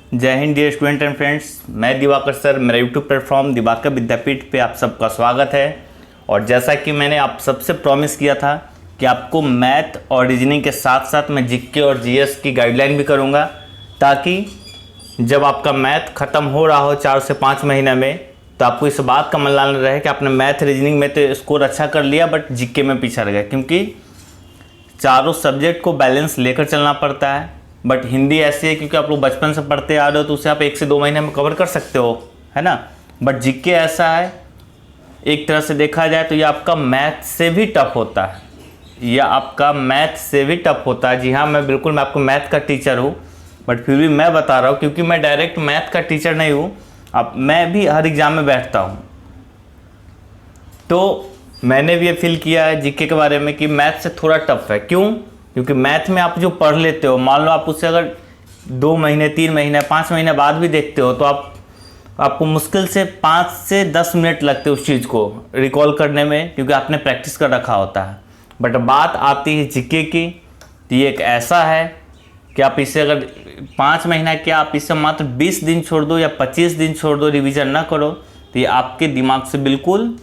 जय Hind dear student and friends, मैं Diwakar sir, मेरा यूट्यूब प्लेटफॉर्म दिवाकर विद्यापीठ पे आप सबका स्वागत है। और जैसा कि मैंने आप सबसे प्रॉमिस किया था कि आपको मैथ और रीजनिंग के साथ साथ मैं जीके और जीएस की गाइडलाइन भी करूँगा, ताकि जब आपका मैथ ख़त्म हो रहा हो 4 से 5 महीने में, तो आपको इस बात का मन रहे कि आपने मैथ रीजनिंग में तो स्कोर अच्छा कर लिया बट जीके में पीछे रह गया, क्योंकि चारों सब्जेक्ट को बैलेंस लेकर चलना पड़ता है। बट हिंदी ऐसी है क्योंकि आप लोग बचपन से पढ़ते आ रहे हो, तो उसे आप 1 से 2 महीने में कवर कर सकते हो, है ना। बट जीके ऐसा है, एक तरह से देखा जाए तो ये आपका मैथ से भी टफ होता है, यह आपका मैथ से भी टफ होता है। जी हाँ, मैं आपको मैथ का टीचर हूँ, बट फिर भी मैं बता रहा हूँ क्योंकि मैं डायरेक्ट मैथ का टीचर नहीं हूँ। अब मैं भी हर एग्ज़ाम में बैठता हूँ, तो मैंने भी ये फील किया है जीके के बारे में कि मैथ से थोड़ा टफ है। क्यों? क्योंकि मैथ में आप जो पढ़ लेते हो, मान लो आप उससे अगर 2 महीने 3 महीने 5 महीने बाद भी देखते हो, तो आपको मुश्किल से 5 से 10 मिनट लगते उस चीज़ को रिकॉल करने में, क्योंकि आपने प्रैक्टिस कर रखा होता है। बट बात आती है जीके की, तो ये एक ऐसा है कि आप इसे अगर 5 महीना क्या, आप इसे मात्र 20 दिन छोड़ दो या 25 दिन छोड़ दो, रिवीजन ना करो, तो ये आपके दिमाग से बिल्कुल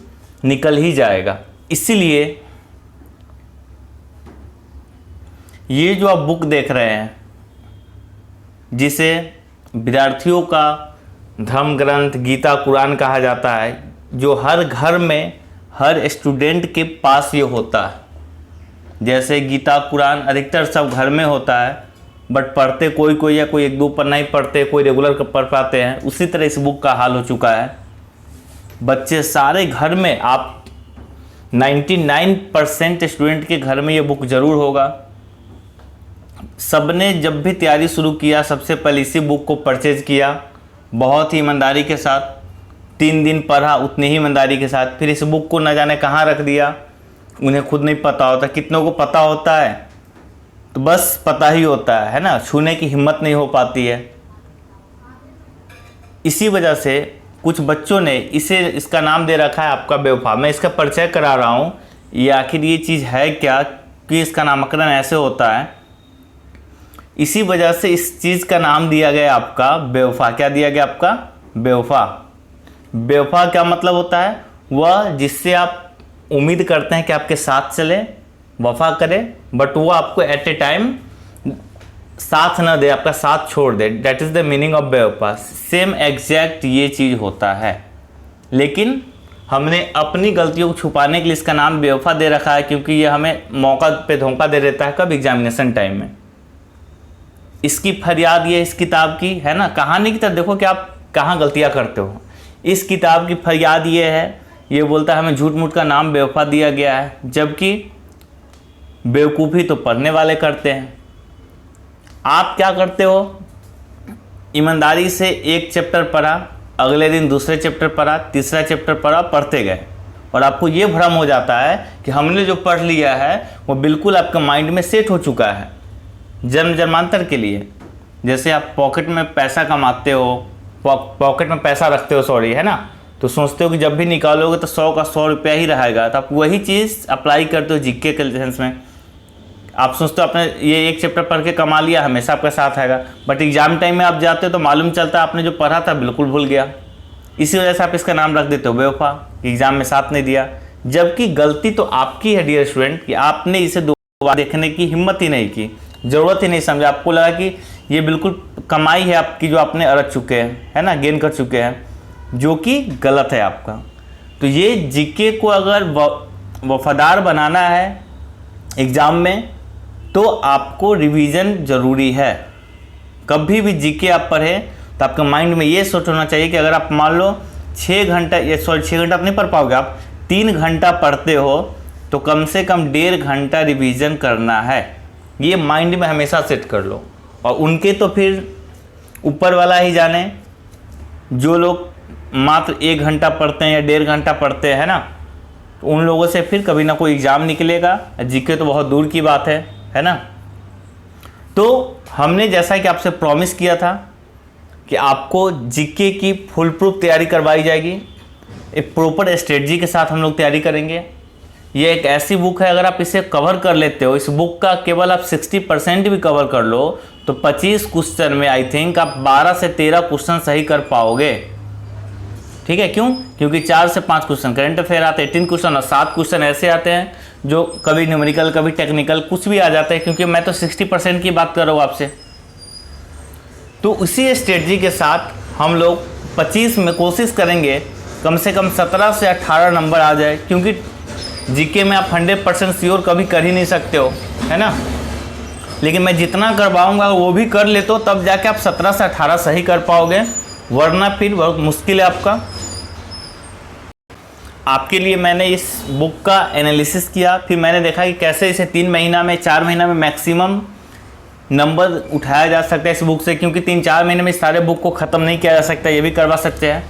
निकल ही जाएगा। इसीलिए ये जो आप बुक देख रहे हैं, जिसे विद्यार्थियों का धर्म ग्रंथ गीता कुरान कहा जाता है, जो हर घर में हर स्टूडेंट के पास ये होता है। जैसे गीता कुरान अधिकतर सब घर में होता है, बट पढ़ते कोई या कोई 1-2 पन्ना ही पढ़ते, कोई रेगुलर पढ़ पाते हैं। उसी तरह इस बुक का हाल हो चुका है। बच्चे सारे घर में, आप 99% स्टूडेंट के घर में ये बुक ज़रूर होगा। सबने जब भी तैयारी शुरू किया, सबसे पहले इसी बुक को परचेज किया, बहुत ही ईमानदारी के साथ। 3 दिन पढ़ा उतनी ही ईमानदारी के साथ, फिर इस बुक को न जाने कहाँ रख दिया, उन्हें खुद नहीं पता होता। कितनों को पता होता है, तो बस पता ही होता है ना, छूने की हिम्मत नहीं हो पाती है। इसी वजह से कुछ बच्चों ने इसका नाम दे रखा है आपका बेवफा। मैं इसका परिचय करा रहा हूँ, ये आखिर ये चीज़ है क्या कि इसका नामकरण ऐसे होता है। इसी वजह से इस चीज़ का नाम दिया गया आपका बेवफा। क्या दिया गया आपका? बेवफा। बेवफा क्या मतलब होता है? वह जिससे आप उम्मीद करते हैं कि आपके साथ चले, वफा करे, बट वो आपको एट ए टाइम साथ न दे, आपका साथ छोड़ दे। That is the meaning of बेवफा। सेम एग्जैक्ट ये चीज़ होता है, लेकिन हमने अपनी गलतियों को छुपाने के लिए इसका नाम बेवफा दे रखा है, क्योंकि ये हमें मौका पे धोखा दे देता है। कब? एग्जामिनेशन टाइम में। इसकी फरियाद ये इस किताब की है ना, कहानी की तरफ देखो कि आप कहाँ गलतियाँ करते हो। इस किताब की फरियाद ये है, ये बोलता है हमें झूठ मूठ का नाम बेवफा दिया गया है, जबकि बेवकूफ़ी तो पढ़ने वाले करते हैं। आप क्या करते हो? ईमानदारी से एक चैप्टर पढ़ा, अगले दिन दूसरे चैप्टर पढ़ा, तीसरा चैप्टर पढ़ा, पढ़ते गए, और आपको ये भ्रम हो जाता है कि हमने जो पढ़ लिया है वो बिल्कुल आपके माइंड में सेट हो चुका है जन्म जन्मांतर के लिए। जैसे आप पॉकेट में पैसा कमाते हो, पॉकेट में पैसा रखते हो, सॉरी, है ना, तो सोचते हो कि जब भी निकालोगे तो 100 का 100 रुपया ही रहेगा। तो आप वही चीज़ अप्लाई करते हो जीके के सेंस में। आप सोचते हो आपने ये एक चैप्टर पढ़ के कमा लिया, हमेशा आपके साथ आएगा, बट एग्जाम टाइम में आप जाते हो तो मालूम चलता है आपने जो पढ़ा था बिल्कुल भूल गया। इसी वजह से आप इसका नाम रख देते हो बेवफा, एग्जाम में साथ नहीं दिया। जबकि गलती तो आपकी है डियर स्टूडेंट, कि आपने इसे 2 बार देखने की हिम्मत ही नहीं की, ज़रूरत ही नहीं समझा। आपको लगा कि ये बिल्कुल कमाई है आपकी जो आपने अरज चुके हैं, है ना, गेन कर चुके हैं, जो कि गलत है आपका। तो ये जीके को अगर वफादार बनाना है एग्ज़ाम में, तो आपको रिवीजन ज़रूरी है। कभी भी जीके आप पढ़ें तो आपके माइंड में ये सोच होना चाहिए कि अगर आप मान लो 6 घंटा 6 घंटा आप नहीं पढ़ पाओगे, आप 3 घंटा पढ़ते हो, तो कम से कम 1.5 घंटा रिवीजन करना है। ये माइंड में हमेशा सेट कर लो। और उनके तो फिर ऊपर वाला ही जाने, जो लोग मात्र 1 घंटा पढ़ते हैं या 1.5 घंटा पढ़ते हैं ना, तो उन लोगों से फिर कभी ना कोई एग्ज़ाम निकलेगा। जीके तो बहुत दूर की बात है ना। तो हमने जैसा कि आपसे प्रॉमिस किया था कि आपको जीके की फुल प्रूफ तैयारी करवाई जाएगी, एक प्रॉपर स्ट्रेटजी के साथ हम लोग तैयारी करेंगे। ये एक ऐसी बुक है, अगर आप इसे कवर कर लेते हो, इस बुक का केवल आप 60% भी कवर कर लो तो 25 क्वेश्चन में आई थिंक आप 12 से 13 क्वेश्चन सही कर पाओगे। ठीक है, क्यों? क्योंकि 4 से 5 क्वेश्चन करंट अफेयर आते हैं, 18 क्वेश्चन और 7 क्वेश्चन ऐसे आते हैं जो कभी न्यूमेरिकल कभी टेक्निकल कुछ भी आ जाता है, क्योंकि मैं तो 60% की बात कर रहा हूँ आपसे। तो उसी स्ट्रेटजी के साथ हम लोग 25 में कोशिश करेंगे कम से कम 17 से 18 नंबर आ जाए, क्योंकि जीके में आप 100% श्योर कभी कर ही नहीं सकते हो, है ना। लेकिन मैं जितना करवाऊंगा वो भी कर लेते हो, तब जाके आप 17 से 18 सही कर पाओगे, वरना फिर बहुत मुश्किल है आपका। आपके लिए मैंने इस बुक का एनालिसिस किया, फिर मैंने देखा कि कैसे इसे 3 महीना में 4 महीना में मैक्सिमम नंबर उठाया जा सकता है इस बुक से, क्योंकि 3-4 महीने में सारे बुक को ख़त्म नहीं किया जा सकता, ये भी करवा सकते हैं।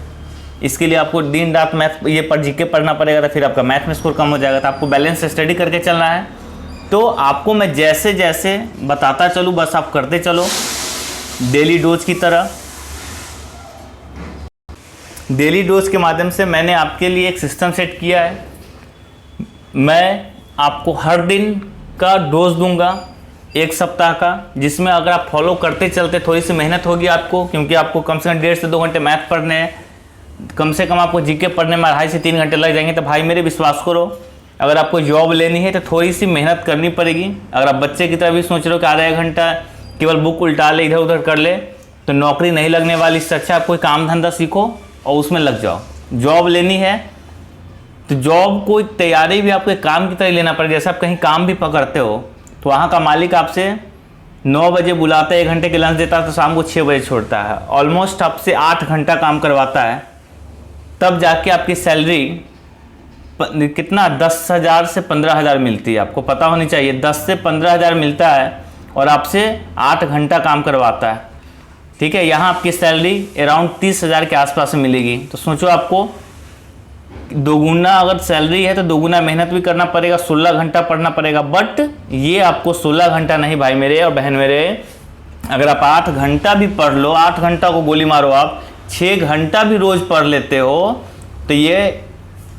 इसके लिए आपको दिन रात मैथ ये पर जीके पढ़ना पड़ेगा, तो फिर आपका मैथ में स्कोर कम हो जाएगा। तो आपको बैलेंस स्टडी करके चलना है। तो आपको मैं जैसे जैसे बताता चलूँ बस आप करते चलो, डेली डोज की तरह। डेली डोज के माध्यम से मैंने आपके लिए एक सिस्टम सेट किया है। मैं आपको हर दिन का डोज दूंगा 1 सप्ताह का, जिसमें अगर आप फॉलो करते चलते, थोड़ी सी मेहनत होगी आपको, क्योंकि आपको कम से कम 1.5 से 2 घंटे मैथ पढ़ने हैं, कम से कम आपको जीके पढ़ने में 2.5 से 3 घंटे लग जाएंगे। तो भाई मेरे विश्वास करो, अगर आपको जॉब लेनी है तो थोड़ी सी मेहनत करनी पड़ेगी। अगर आप बच्चे की तरह भी सोच रहे हो कि आधा 1 घंटा केवल बुक उल्टा ले, इधर उधर कर ले, तो नौकरी नहीं लगने वाली। इससे अच्छा आप कोई काम धंधा सीखो और उसमें लग जाओ। जॉब लेनी है तो जॉब को तैयारी भी आपको एक काम की तरह लेना पड़ेगा। जैसे आप कहीं काम भी पकड़ते हो तो वहाँ का मालिक आपसे 9 बजे बुलाता है, 1 घंटे के लंच देता है, तो शाम को 6 बजे छोड़ता है। ऑलमोस्ट आपसे 8 घंटा काम करवाता है, तब जाके आपकी सैलरी कितना 10,000 से 15,000 मिलती है। आपको पता होनी चाहिए 10 से 15,000 मिलता है और आपसे 8 घंटा काम करवाता है। ठीक है, यहाँ आपकी सैलरी अराउंड 30,000 के आसपास मिलेगी। तो सोचो आपको दोगुना अगर सैलरी है तो दोगुना मेहनत भी करना पड़ेगा, 16 घंटा पढ़ना पड़ेगा। बट ये आपको 16 घंटा नहीं भाई मेरे और बहन मेरे, अगर आप 8 घंटा भी पढ़ लो, 8 घंटा को गोली मारो, आप 6 घंटा भी रोज पढ़ लेते हो, तो ये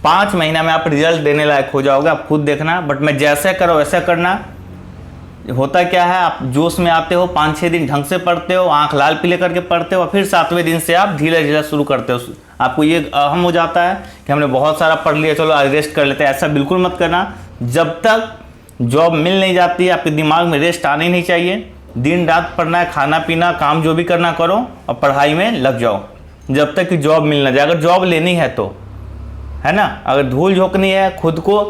5 महीना में आप रिजल्ट देने लायक हो जाओगे। आप खुद देखना। बट मैं जैसा करो वैसा करना। होता क्या है, आप जोश में आते हो, 5-6 दिन ढंग से पढ़ते हो, आंख लाल पीले करके पढ़ते हो, और फिर 7वें दिन से आप ढीला ढीला शुरू करते हो। आपको ये अहम हो जाता है कि हमने बहुत सारा पढ़ लिया, चलो आज रेस्ट कर लेते हैं। ऐसा बिल्कुल मत करना। जब तक जॉब मिल नहीं जाती है आपके दिमाग में रेस्ट आनी नहीं चाहिए। दिन रात पढ़ना है, खाना पीना काम जो भी करना करो और पढ़ाई में लग जाओ जब तक कि जॉब मिल ना जाए। अगर जॉब लेनी है तो, है ना। अगर धूल झोंकनी है खुद को,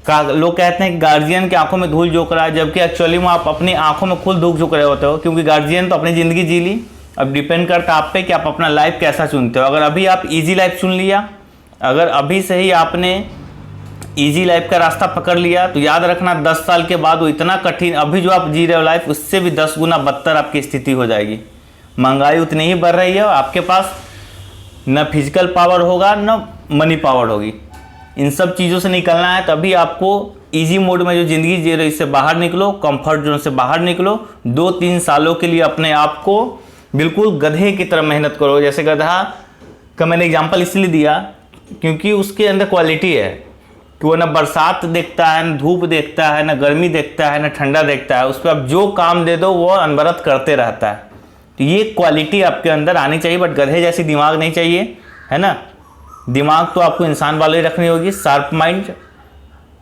लोग कहते हैं कि गार्जियन की आंखों में धूल झोंक रहा है, जबकि एक्चुअली में आप अपनी आंखों में खुद धूल झोंक रहे होते हो, क्योंकि गार्जियन तो अपनी ज़िंदगी जी ली। अब डिपेंड करता है आप पे कि आप अपना लाइफ कैसा चुनते हो। अगर अभी आप इजी लाइफ चुन लिया, अगर अभी से ही आपने इजी लाइफ का रास्ता पकड़ लिया, तो याद रखना 10 साल के बाद वो इतना कठिन, अभी जो आप जी रहे हो लाइफ, उससे भी 10 गुना बदतर आपकी स्थिति हो जाएगी। महंगाई उतनी ही बढ़ रही है और आपके पास न फिजिकल पावर होगा न मनी पावर होगी। इन सब चीज़ों से निकलना है, तभी आपको इजी मोड में जो ज़िंदगी जी रहे हो इससे बाहर निकलो, कंफर्ट जोन से बाहर निकलो। 2-3 सालों के लिए अपने आप को बिल्कुल गधे की तरह मेहनत करो। जैसे गधा का मैंने एग्जांपल इसलिए दिया क्योंकि उसके अंदर क्वालिटी है कि वो ना बरसात देखता है, न धूप देखता है, न गर्मी देखता है, न ठंडा देखता है। उस पर आप जो काम दे दो वो अनवरत करते रहता है। तो ये क्वालिटी आपके अंदर आनी चाहिए, बट गधे जैसी दिमाग नहीं चाहिए, है ना। दिमाग तो आपको इंसान वाले ही रखनी होगी, शार्प माइंड।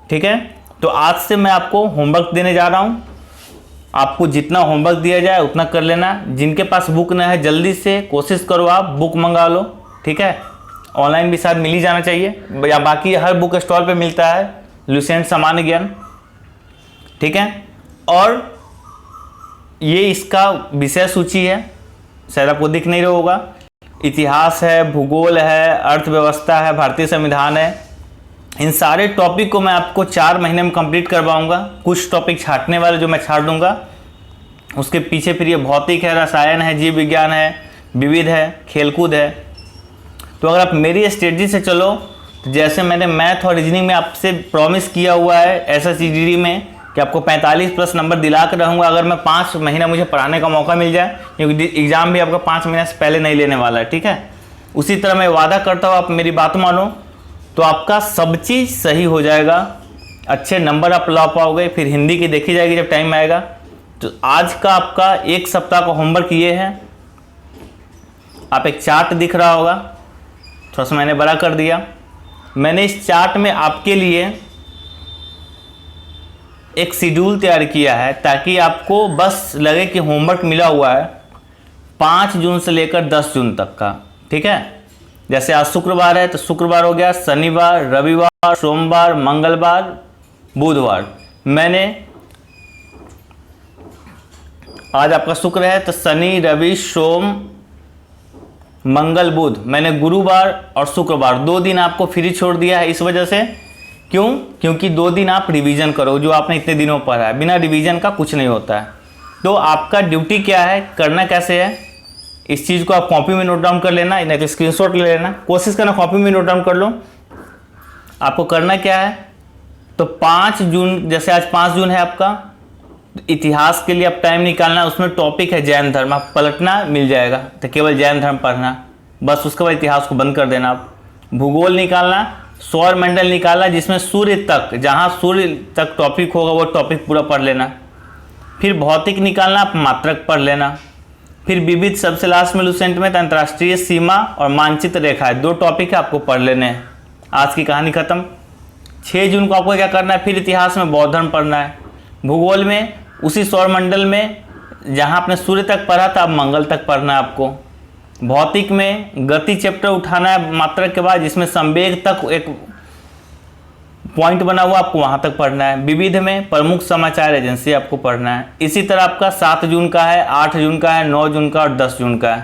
ठीक है, तो आज से मैं आपको होमवर्क देने जा रहा हूँ। आपको जितना होमवर्क दिया जाए उतना कर लेना। जिनके पास बुक ना है जल्दी से कोशिश करो आप बुक मंगा लो। ठीक है, ऑनलाइन भी शायद मिल ही जाना चाहिए, या बाकी हर बुक स्टॉल पे मिलता है लुसेंट सामान्य ज्ञान। ठीक है, और ये इसका विषय सूची है, शायद आपको दिख नहीं रहा होगा। इतिहास है, भूगोल है, अर्थव्यवस्था है, भारतीय संविधान है। इन सारे टॉपिक को मैं आपको 4 महीने में कंप्लीट करवाऊंगा। कुछ टॉपिक छांटने वाले जो मैं छाट दूंगा, उसके पीछे फिर ये भौतिक है, रसायन है, जीव विज्ञान है, विविध है, खेलकूद है। तो अगर आप मेरी स्ट्रेटजी से चलो, तो जैसे मैंने मैथ और रीजनिंग में आपसे प्रॉमिस किया हुआ है SSCGD में कि आपको 45+ नंबर दिला कर रहूँगा, अगर मैं 5 महीना मुझे पढ़ाने का मौका मिल जाए, क्योंकि एग्ज़ाम भी आपका 5 महीने से पहले नहीं लेने वाला है। ठीक है, उसी तरह मैं वादा करता हूँ आप मेरी बात मानो तो आपका सब चीज़ सही हो जाएगा। अच्छे नंबर आप ला पाओगे। फिर हिंदी की देखी जाएगी जब टाइम आएगा। तो आज का आपका एक सप्ताह का होमवर्क ये है, आप एक चार्ट दिख रहा होगा, थोड़ा सा मैंने बड़ा कर दिया। मैंने इस चार्ट में आपके लिए एक शेड्यूल तैयार किया है ताकि आपको बस लगे कि होमवर्क मिला हुआ है 5 जून से लेकर 10 जून तक का। ठीक है, जैसे आज शुक्रवार है तो शुक्रवार हो गया, शनिवार, रविवार, सोमवार, मंगलवार, बुधवार। मैंने आज आपका शुक्र है तो शनि, रवि, सोम, मंगल, बुध, मैंने गुरुवार और शुक्रवार 2 दिन आपको फ्री छोड़ दिया है। इस वजह से क्यों? क्योंकि 2 दिन आप रिवीजन करो जो आपने इतने दिनों पढ़ा है। बिना रिवीजन का कुछ नहीं होता है। तो आपका ड्यूटी क्या है, करना कैसे है, इस चीज़ को आप कॉपी में नोट डाउन कर लेना, नहीं तो स्क्रीनशॉट ले लेना, कोशिश करना कॉपी में नोट डाउन कर लो। आपको करना क्या है, तो 5 जून, जैसे आज 5 जून है आपका, इतिहास के लिए आप टाइम निकालना। उसमें टॉपिक है जैन धर्म, आप पलटना मिल जाएगा तो केवल जैन धर्म पढ़ना, बस उसके बाद इतिहास को बंद कर देना। आप भूगोल निकालना, सौर मंडल निकालना जिसमें सूर्य तक, जहाँ सूर्य तक टॉपिक होगा वो टॉपिक पूरा पढ़ लेना। फिर भौतिक निकालना, आप मात्रक पढ़ लेना। फिर विविध, सबसे लास्ट में लुसेंट में अंतर्राष्ट्रीय सीमा और मानचित्र रेखा है, 2 टॉपिक है आपको पढ़ लेने हैं। आज की कहानी खत्म। 6 जून को आपको क्या करना है, फिर इतिहास में बौद्ध धर्म पढ़ना है। भूगोल में उसी सौरमंडल में जहाँ आपने सूर्य तक पढ़ा था अब मंगल तक पढ़ना है आपको। भौतिक में गति चैप्टर उठाना है मात्रक के बाद, जिसमें संवेग तक एक पॉइंट बना हुआ, आपको वहाँ तक पढ़ना है। विविध में प्रमुख समाचार एजेंसी आपको पढ़ना है। इसी तरह आपका 7 जून का है, 8 जून का है, 9 जून का और 10 जून का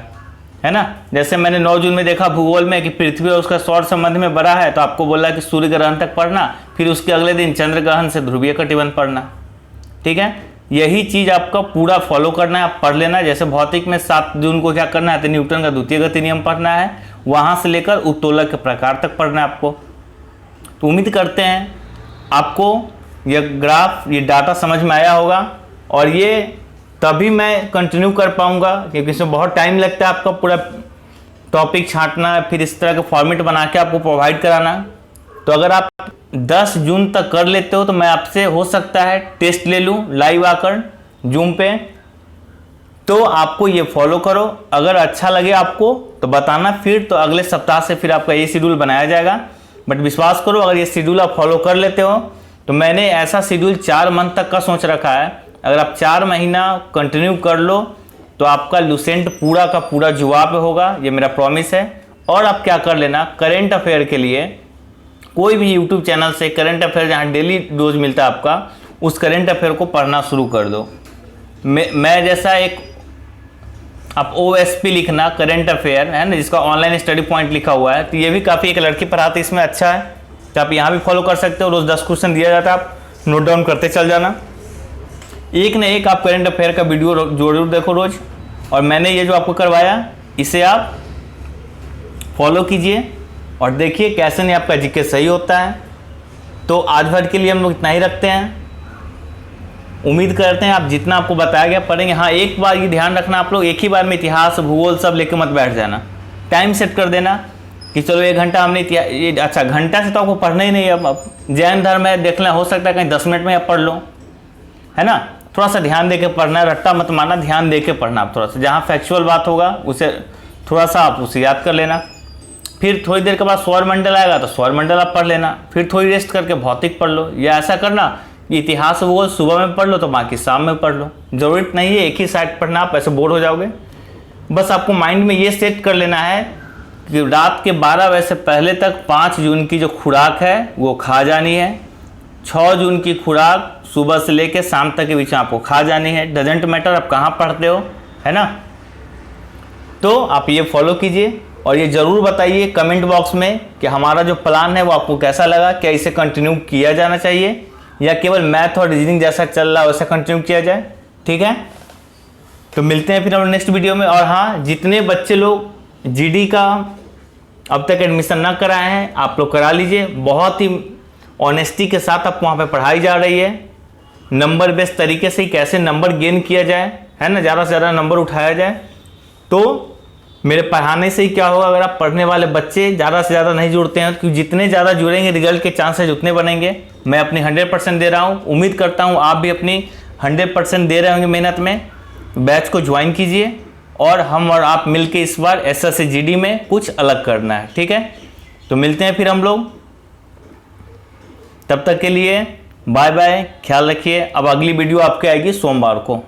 है ना। जैसे मैंने 9 जून में देखा भूगोल में कि पृथ्वी और उसका सौर संबंध में बड़ा है, तो आपको बोला कि सूर्य ग्रहण तक पढ़ना, फिर उसके अगले दिन चंद्र ग्रहण से ध्रुवीय कटिबंध पढ़ना। ठीक है, यही चीज़ आपका पूरा फॉलो करना है, आप पढ़ लेना। जैसे भौतिक में 7 जून को क्या करना है, तो न्यूटन का द्वितीय गति नियम पढ़ना है, वहाँ से लेकर उत्तोलक के प्रकार तक पढ़ना है आपको। तो उम्मीद करते हैं आपको ये ग्राफ, ये डाटा समझ में आया होगा, और ये तभी मैं कंटिन्यू कर पाऊँगा क्योंकि इसमें बहुत टाइम लगता है आपका पूरा टॉपिक छांटना, फिर इस तरह के फॉर्मेट बना के आपको प्रोवाइड कराना। तो अगर आप 10 जून तक कर लेते हो तो मैं आपसे हो सकता है टेस्ट ले लूँ लाइव आकर जूम पे। तो आपको ये फॉलो करो, अगर अच्छा लगे आपको तो बताना, फिर तो अगले सप्ताह से फिर आपका ये शेड्यूल बनाया जाएगा। बट विश्वास करो, अगर ये शेड्यूल आप फॉलो कर लेते हो तो मैंने ऐसा शेड्यूल 4 मंथ तक का सोच रखा है। अगर आप 4 महीना कंटिन्यू कर लो तो आपका लुसेंट पूरा का पूरा जुआ पे होगा, ये मेरा प्रॉमिस है। और आप क्या कर लेना, करेंट अफेयर के लिए कोई भी यूट्यूब चैनल से करेंट अफेयर जहाँ डेली डोज मिलता है आपका, उस करेंट अफेयर को पढ़ना शुरू कर दो। मैं जैसा एक, आप OSP लिखना, करेंट अफेयर है ना, जिसका ऑनलाइन स्टडी पॉइंट लिखा हुआ है, तो ये भी काफ़ी, एक लड़की पढ़ाती इसमें अच्छा है, तो आप यहाँ भी फॉलो कर सकते हो। रोज़ 10 क्वेश्चन दिया जाता है, आप नोट डाउन करते चल जाना। एक न एक आप करेंट अफेयर का वीडियो जरूर देखो रोज़। और मैंने ये जो आपको करवाया इसे आप फॉलो कीजिए और देखिए कैसे नहीं आपका जीके सही होता है। तो आज भर के लिए हम लोग इतना ही रखते हैं। उम्मीद करते हैं आप जितना आपको बताया गया पढ़ेंगे। हाँ, एक बार ये ध्यान रखना, आप लोग एक ही बार में इतिहास, भूगोल सब लेकर मत बैठ जाना। टाइम सेट कर देना कि चलो 1 घंटा हमने ये, अच्छा घंटा से तो आपको पढ़ना ही नहीं है। अब जैन धर्म है, देख लें, हो सकता है कहीं 10 मिनट में आप पढ़ लो, है ना। थोड़ा सा ध्यान दे के पढ़ना है, रट्टा मत मारना, ध्यान दे के पढ़ना। आप थोड़ा सा जहाँ फैक्चुअल बात होगा उसे थोड़ा सा आप उसे याद कर लेना। फिर थोड़ी देर के बाद सौर मंडल आएगा तो सौर मंडल आप पढ़ लेना। फिर थोड़ी रेस्ट करके भौतिक पढ़ लो, या ऐसा करना कि इतिहास भूगोल सुबह में पढ़ लो तो बाकी शाम में पढ़ लो। ज़रूरत नहीं है एक ही साइड पढ़ना, आप ऐसे बोर हो जाओगे। बस आपको माइंड में ये सेट कर लेना है कि रात के 12 बजे से पहले तक 5 जून की जो खुराक है वो खा जानी है। 6 जून की खुराक सुबह से लेकर शाम तक के बीच में आपको खा जानी है। डजेंट मैटर आप कहाँ पढ़ते हो, है ना। तो आप ये फॉलो कीजिए और ये ज़रूर बताइए कमेंट बॉक्स में कि हमारा जो प्लान है वो आपको कैसा लगा, क्या इसे कंटिन्यू किया जाना चाहिए या केवल मैथ और रीजनिंग जैसा चल रहा है वैसा कंटिन्यू किया जाए। ठीक है, तो मिलते हैं फिर हम नेक्स्ट वीडियो में। और हाँ, जितने बच्चे लोग GD का अब तक एडमिशन ना कराए हैं आप लोग करा लीजिए। बहुत ही ऑनेस्टी के साथ आपको वहाँ पे पढ़ाई जा रही है, नंबर बेस्ड तरीके से ही कैसे नंबर गेन किया जाए, है ना, ज़्यादा से ज़्यादा नंबर उठाया जाए। तो मेरे पढ़ाने से ही क्या होगा, अगर आप पढ़ने वाले बच्चे ज़्यादा से ज़्यादा नहीं जुड़ते हैं, क्योंकि जितने ज़्यादा जुड़ेंगे रिजल्ट के चांसेस उतने बनेंगे। मैं अपनी 100% दे रहा हूँ। उम्मीद करता हूँ आप भी अपनी 100% दे रहे होंगे मेहनत में। बैच को ज्वाइन कीजिए और हम और आप मिलके इस बार SSC GD में कुछ अलग करना है, ठीक है। तो मिलते हैं फिर हम लोग, तब तक के लिए बाय बाय, ख्याल रखिए। अब अगली वीडियो आपकी आएगी सोमवार को।